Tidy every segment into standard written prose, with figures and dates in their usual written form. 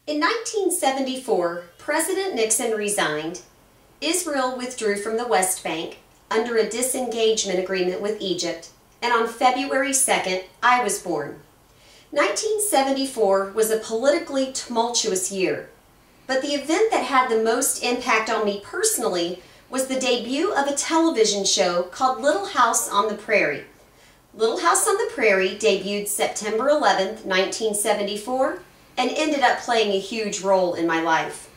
In 1974, President Nixon resigned, Israel withdrew from the West Bank under a disengagement agreement with Egypt, and on February 2nd, I was born. 1974 was a politically tumultuous year, but the event that had the most impact on me personally was the debut of a television show called Little House on the Prairie. Little House on the Prairie debuted September 11th, 1974, and ended up playing a huge role in my life.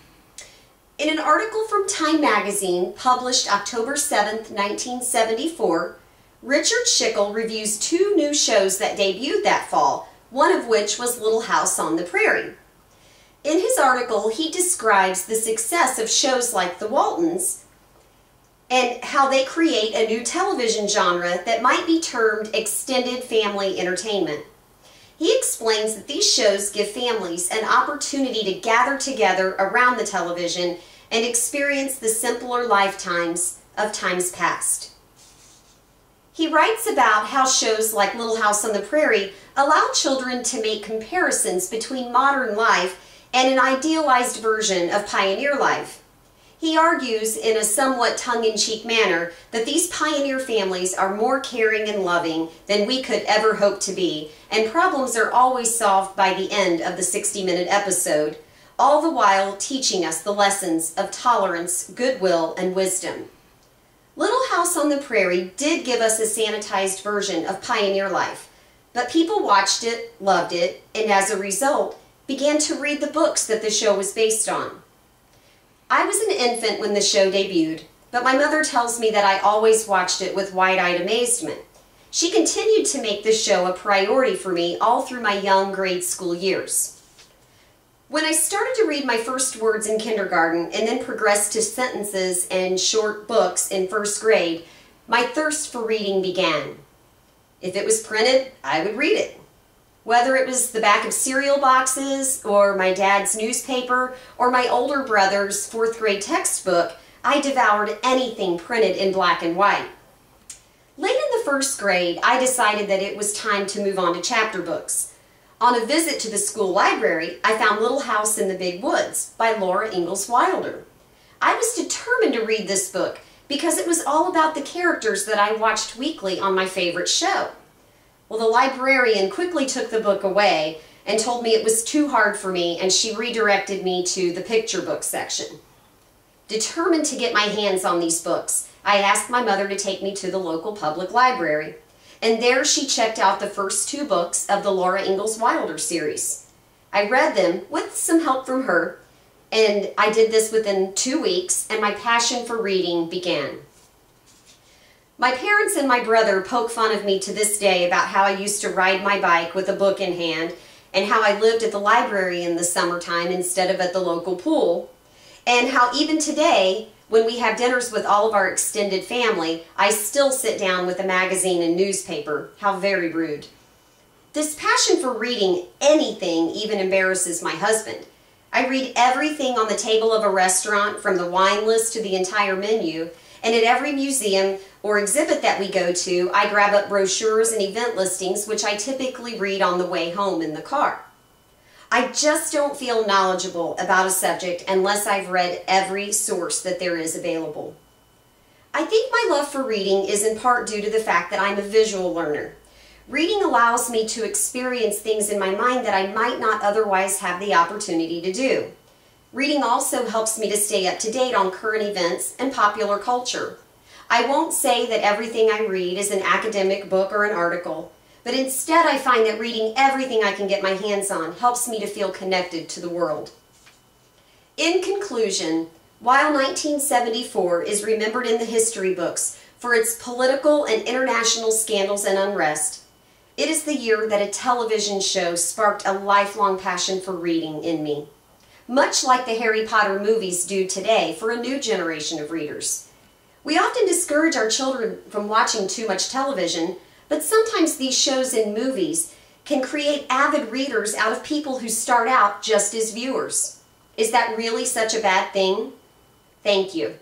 In an article from Time magazine published October 7th, 1974, Richard Schickel reviews two new shows that debuted that fall, one of which was Little House on the Prairie. In his article, he describes the success of shows like The Waltons and how they create a new television genre that might be termed extended family entertainment. He explains that these shows give families an opportunity to gather together around the television and experience the simpler lifetimes of times past. He writes about how shows like Little House on the Prairie allow children to make comparisons between modern life and an idealized version of pioneer life. He argues in a somewhat tongue-in-cheek manner that these pioneer families are more caring and loving than we could ever hope to be, and problems are always solved by the end of the 60-minute episode, all the while teaching us the lessons of tolerance, goodwill, and wisdom. Little House on the Prairie did give us a sanitized version of pioneer life, but people watched it, loved it, and as a result, began to read the books that the show was based on. I was an infant when the show debuted, but my mother tells me that I always watched it with wide-eyed amazement. She continued to make the show a priority for me all through my young grade school years. When I started to read my first words in kindergarten and then progressed to sentences and short books in first grade, my thirst for reading began. If it was printed, I would read it. Whether it was the back of cereal boxes, or my dad's newspaper, or my older brother's fourth grade textbook, I devoured anything printed in black and white. Late in the first grade, I decided that it was time to move on to chapter books. On a visit to the school library, I found Little House in the Big Woods by Laura Ingalls Wilder. I was determined to read this book because it was all about the characters that I watched weekly on my favorite show. Well, the librarian quickly took the book away and told me it was too hard for me, and she redirected me to the picture book section. Determined to get my hands on these books, I asked my mother to take me to the local public library, and there she checked out the first two books of the Laura Ingalls Wilder series. I read them with some help from her, and I did this within 2 weeks, and my passion for reading began. My parents and my brother poke fun of me to this day about how I used to ride my bike with a book in hand and how I lived at the library in the summertime instead of at the local pool, and how even today, when we have dinners with all of our extended family, I still sit down with a magazine and newspaper. How very rude. This passion for reading anything even embarrasses my husband. I read everything on the table of a restaurant, from the wine list to the entire menu, and at every museum or exhibit that we go to, I grab up brochures and event listings, which I typically read on the way home in the car. I just don't feel knowledgeable about a subject unless I've read every source that there is available. I think my love for reading is in part due to the fact that I'm a visual learner. Reading allows me to experience things in my mind that I might not otherwise have the opportunity to do. Reading also helps me to stay up to date on current events and popular culture. I won't say that everything I read is an academic book or an article, but instead I find that reading everything I can get my hands on helps me to feel connected to the world. In conclusion, while 1974 is remembered in the history books for its political and international scandals and unrest, it is the year that a television show sparked a lifelong passion for reading in me, much like the Harry Potter movies do today for a new generation of readers. We often discourage our children from watching too much television, but sometimes these shows and movies can create avid readers out of people who start out just as viewers. Is that really such a bad thing? Thank you.